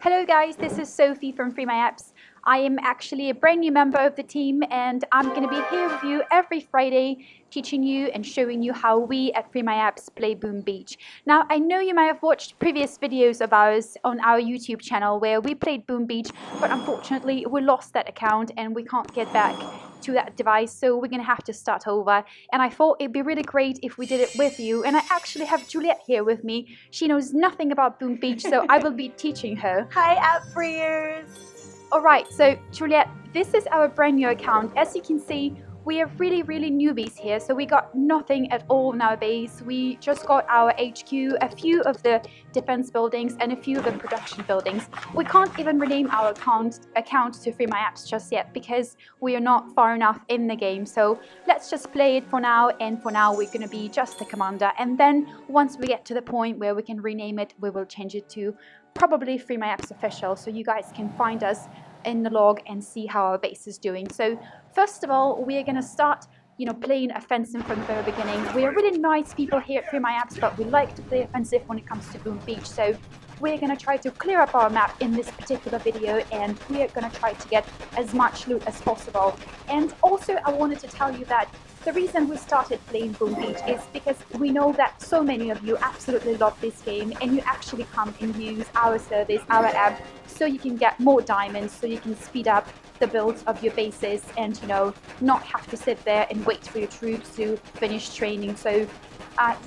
Hello guys, this is Sophie from FreeMyApps. I am actually a brand new member of the team and I'm going to be here with you every Friday teaching you and showing you how we at FreeMyApps play Boom Beach. Now I know you might have watched previous videos of ours on our YouTube channel where we played Boom Beach, but unfortunately we lost that account and we can't get back to that device, so we're gonna have to start over. And I thought it'd be really great if we did it with you, and I actually have Juliet here with me. She knows nothing about Boom Beach, so I will be teaching her. Hi app freers! Alright, so Juliet, this is our brand new account. As you can see, we are really newbies here, so we got nothing at all in our base. We just got our HQ, a few of the defense buildings and a few of the production buildings. We can't even rename our account to FreeMyApps just yet because we are not far enough in the game. So let's just play it for now, and for now we're going to be just the commander, and then once we get to the point where we can rename it, we will change it to probably FreeMyApps official, so you guys can find us in the log and see how our base is doing. So first of all, we are going to start playing offensive from the very beginning. We are really nice people here at FreeMyApps, but we like to play offensive when it comes to Boom Beach. So we're going to try to clear up our map in this particular video, and we are going to try to get as much loot as possible. And also I wanted to tell you that the reason we started playing Boom Beach is because we know that so many of you absolutely love this game and you actually come and use our service, our app, so you can get more diamonds, so you can speed up the builds of your bases and not have to sit there and wait for your troops to finish training. So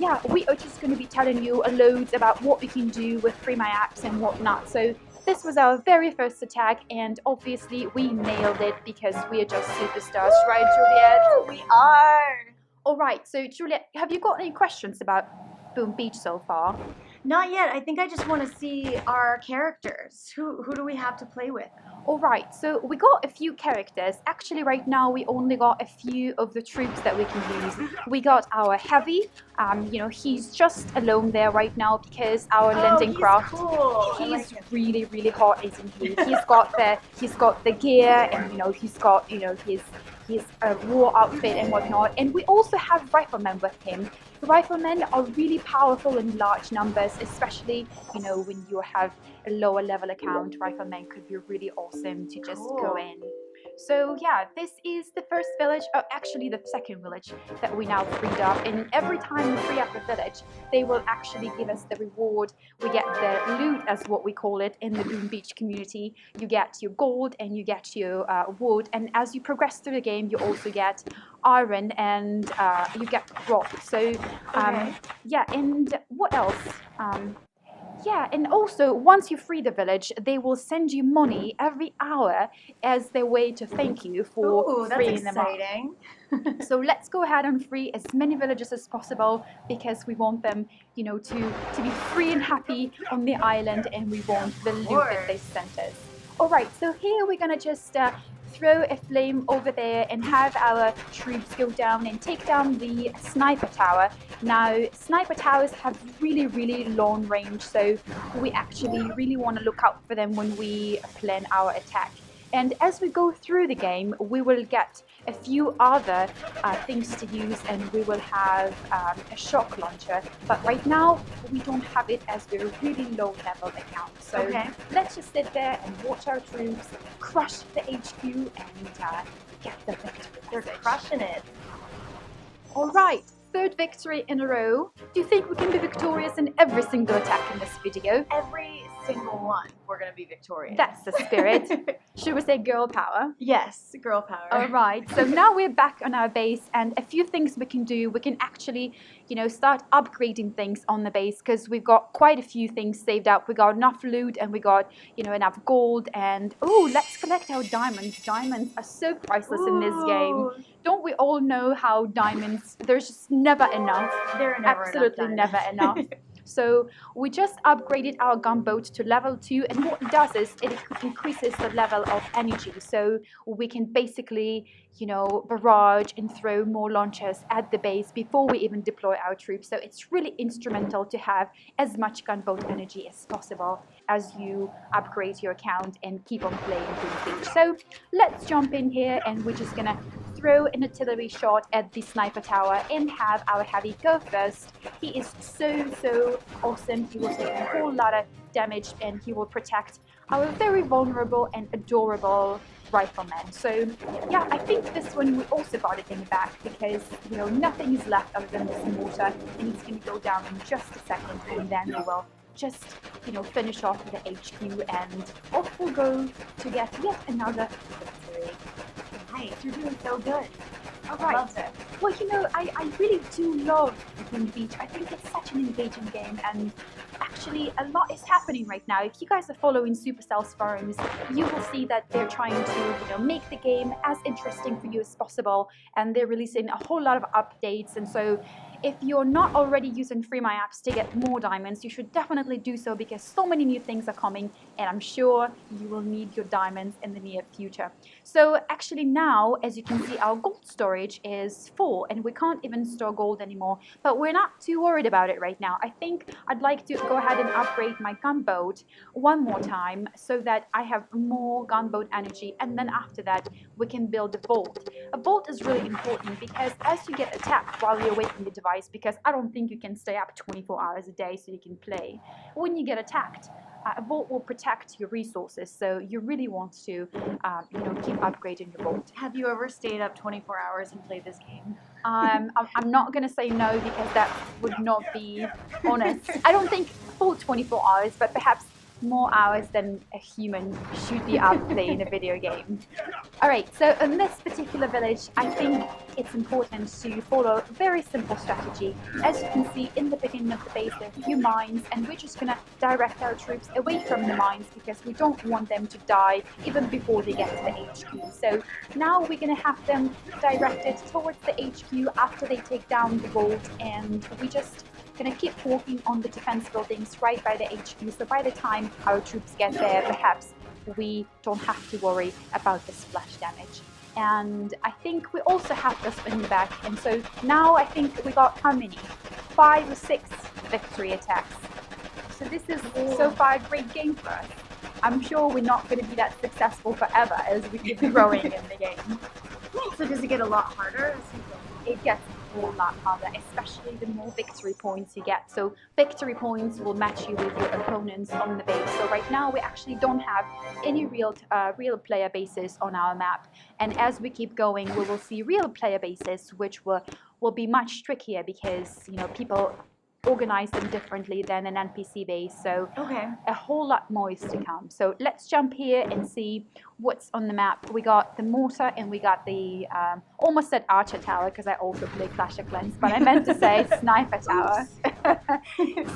yeah, we are just going to be telling you loads about what we can do with FreeMyApps and whatnot. So this was our very first attack, and obviously we nailed it because we are just superstars, right, Juliet? We are! Alright, so Juliet, have you got any questions about Boom Beach so far? Not yet. I think I just want to see our characters. Who do we have to play with? Alright, so we got a few characters. Actually, right now we only got a few of the troops that we can use. We got our heavy. He's just alone there right now because our landing craft. Cool. He's really hot, isn't he? He's got the gear, and he's got his war outfit and whatnot. And we also have riflemen with him. The riflemen are really powerful in large numbers, especially when you have a lower level account. Riflemen could be really awesome to just go in. So yeah, this is the first village, or actually the second village that we now freed up. And every time we free up a village, they will actually give us the reward. We get the loot, as what we call it in the Boom Beach community. You get your gold and you get your wood. And as you progress through the game, you also get iron and you get rock. So yeah, and what else? Yeah, and also once you free the village, they will send you money every hour as their way to thank you for freeing them up. So let's go ahead and free as many villages as possible because we want them, to be free and happy on the island, and we want the loot that they sent us. All right, so here we're gonna just throw a flame over there and have our troops go down and take down the sniper tower. Now, sniper towers have really long range, so we actually really want to look out for them when we plan our attack. And as we go through the game, we will get a few other things to use, and we will have a shock launcher. But right now, we don't have it as we're a really low level account. So let's just sit there and watch our troops crush the HQ and get the victory. They're crushing it. All right. Third victory in a row. Do you think we can be victorious in every single attack in this video? Every single one, we're going to be victorious. That's the spirit. Should we say girl power? Yes, girl power. All right, so now we're back on our base, and a few things we can do. We can actually, start upgrading things on the base because we've got quite a few things saved up. We got enough loot, and we got, enough gold, and let's collect our diamonds. Diamonds are so priceless in this game. Don't we all know how diamonds, there's just never enough. There are absolutely never enough. So we just upgraded our gunboat to level 2, and what it does is it increases the level of energy, so we can basically barrage and throw more launchers at the base before we even deploy our troops. So it's really instrumental to have as much gunboat energy as possible as you upgrade your account and keep on playing Boom Beach. So let's jump in here, and we're just gonna throw an artillery shot at the sniper tower and have our heavy go first. He is so awesome. He will take a whole lot of damage and he will protect our very vulnerable and adorable rifleman. So yeah, I think this one we also got it in the back because nothing is left other than this mortar, and it's going to go down in just a second, and then we will just finish off the HQ and off we'll go to get yet another victory. Nice, you're doing so good. All right. I love it. Well, I really do love Green Beach. I think it's such an engaging game, and actually a lot is happening right now. If you guys are following Supercell's forums, you will see that they're trying to make the game as interesting for you as possible, and they're releasing a whole lot of updates. And so if you're not already using FreeMyApps to get more diamonds, you should definitely do so because so many new things are coming, and I'm sure you will need your diamonds in the near future. So actually now, as you can see, our gold storage is full and we can't even store gold anymore, but we're not too worried about it right now. I think I'd like to go ahead and upgrade my gunboat one more time so that I have more gunboat energy, and then after that we can build a vault. A vault is really important because as you get attacked while you're away from the device, because I don't think you can stay up 24 hours a day so you can play, when you get attacked, a vault will protect your resources, so you really want to keep upgrading your vault. Have you ever stayed up 24 hours and played this game? I'm not going to say no because that would not be honest. I don't think full 24 hours, but perhaps more hours than a human should be up playing a video game. Alright, so in this particular village, I think it's important to follow a very simple strategy. As you can see in the beginning of the base, there are a few mines, and we're just going to direct our troops away from the mines because we don't want them to die even before they get to the HQ. So now we're going to have them directed towards the HQ after they take down the vault, and we just going to keep walking on the defense buildings right by the HQ, so by the time our troops get there, perhaps we don't have to worry about the splash damage. And I think we also have this in the back, and so now I think we got how many? 5 or 6 victory attacks. So this is so far a great game for us. I'm sure we're not going to be that successful forever as we keep growing in the game. So does it get a lot harder? It gets a whole lot harder, especially the more victory points you get. So victory points will match you with your opponents on the base. So right now we actually don't have any real player bases on our map, and as we keep going we will see real player bases, which will be much trickier because people organize them differently than an NPC base. So okay, a whole lot more is to come. So let's jump here and see what's on the map. We got the mortar and we got the almost said archer tower because I also play Clash of Clans, but I meant to say sniper tower.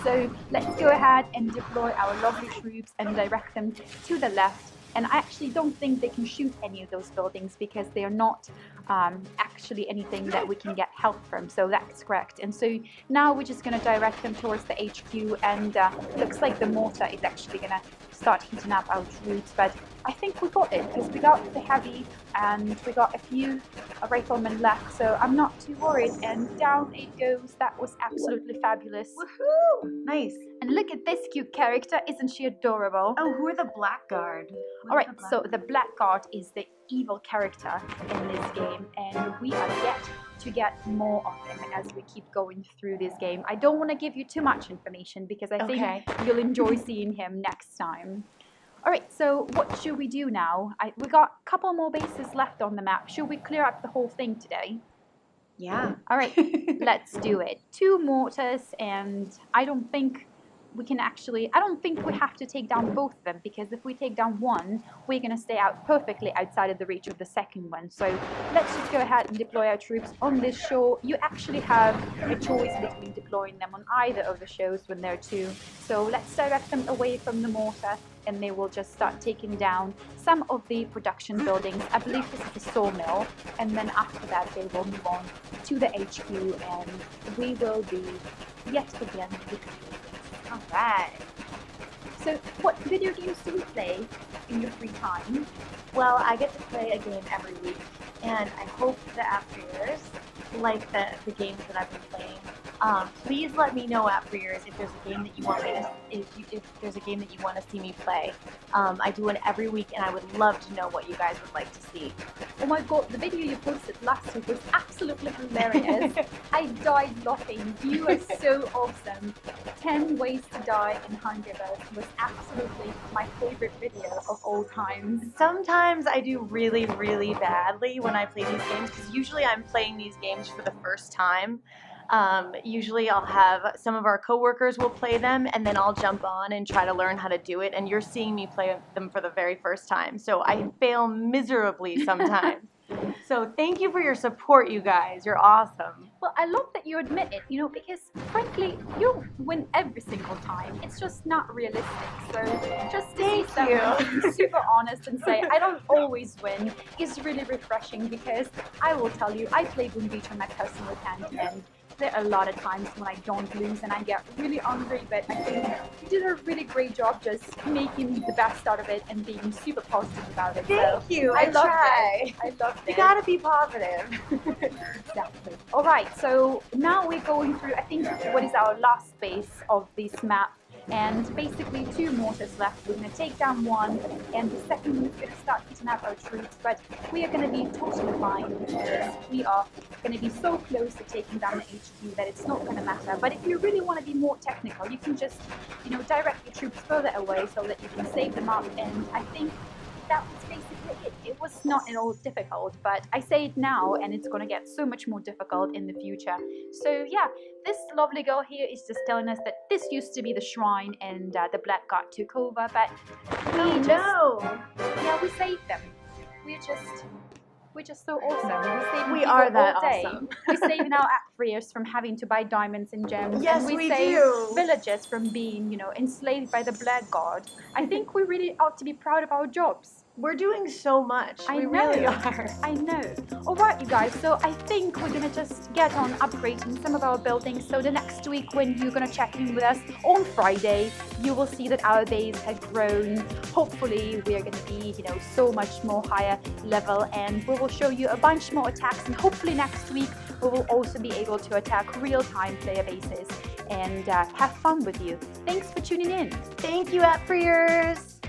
So let's go ahead and deploy our lovely troops and direct them to the left. And I actually don't think they can shoot any of those buildings because they are not actually anything that we can get help from. So that's correct. And so now we're just going to direct them towards the HQ, and looks like the mortar is actually going to start heating up our troops. But I think we got it because we got the heavy and we got a few riflemen left. So I'm not too worried. And down it goes. That was absolutely fabulous. Woohoo! Nice. And look at this cute character. Isn't she adorable? Oh, who are the Blackguard? Alright, so the Blackguard is the evil character in this game, and we are yet to get more of him as we keep going through this game. I don't want to give you too much information because I think you'll enjoy seeing him next time. Alright, so what should we do now? We got a couple more bases left on the map. Should we clear up the whole thing today? Yeah. Alright, let's do it. 2 mortars, and I don't think we have to take down both of them, because if we take down one, we're going to stay out perfectly outside of the reach of the second one. So let's just go ahead and deploy our troops on this shore. You actually have a choice between deploying them on either of the shores when there are 2. So let's direct them away from the mortar, and they will just start taking down some of the production buildings. I believe this is the sawmill, and then after that they will move on to the HQ, and we will be yet again victorious. Alright. So what video games do you play in your free time? Well, I get to play a game every week, and I hope that after yours like the games that I've been playing. Please let me know at Freers if there's a game that you want me to, if there's a game that you want to see me play. I do one every week, and I would love to know what you guys would like to see. Oh my god, the video you posted last week was absolutely hilarious. I died laughing. You are so awesome. 10 Ways to Die in Hungry Birds was absolutely my favorite video of all times. Sometimes I do really, really badly when I play these games, because usually I'm playing these games for the first time. Usually I'll have some of our coworkers will play them, and then I'll jump on and try to learn how to do it, and you're seeing me play them for the very first time, so I fail miserably sometimes. So thank you for your support, you guys. You're awesome. Well, I love that you admit it, because frankly, you win every single time. It's just not realistic. So just to see someone be super honest and say, I don't always win, is really refreshing, because I will tell you, I play Boom Beach on my personal account, and there are a lot of times when I don't lose and I get really angry, but I think you did a really great job just making the best out of it and being super positive about it. Thank you. I love try. it. I love it. You gotta be positive. Exactly. All right, so now we're going through, I think, what is our last phase of this map. And basically 2 mortars left. We're going to take down one, and the second one is going to start hitting out our troops. But we are going to be totally fine, because we are going to be so close to taking down the HQ that it's not going to matter. But if you really want to be more technical, you can just, direct your troops further away so that you can save them up. And I think that was basically it. It was not at all difficult, but I say it now, and it's going to get so much more difficult in the future. So yeah, this lovely girl here is just telling us that this used to be the shrine, and the Black God took over, but we saved them. We're just so awesome. We are that all day. awesome. We're saving our Freers from having to buy diamonds and gems. Yes, and we save do. villagers from being, enslaved by the Black God. I think we really ought to be proud of our jobs. We're doing so much. I We know. really are. I know. All right, you guys. So I think we're going to just get on upgrading some of our buildings. So the next week when you're going to check in with us on Friday, you will see that our base has grown. Hopefully, we are going to be, so much more higher level, and we will show you a bunch more attacks. And hopefully next week, we will also be able to attack real-time player bases and have fun with you. Thanks for tuning in. Thank you, Freers.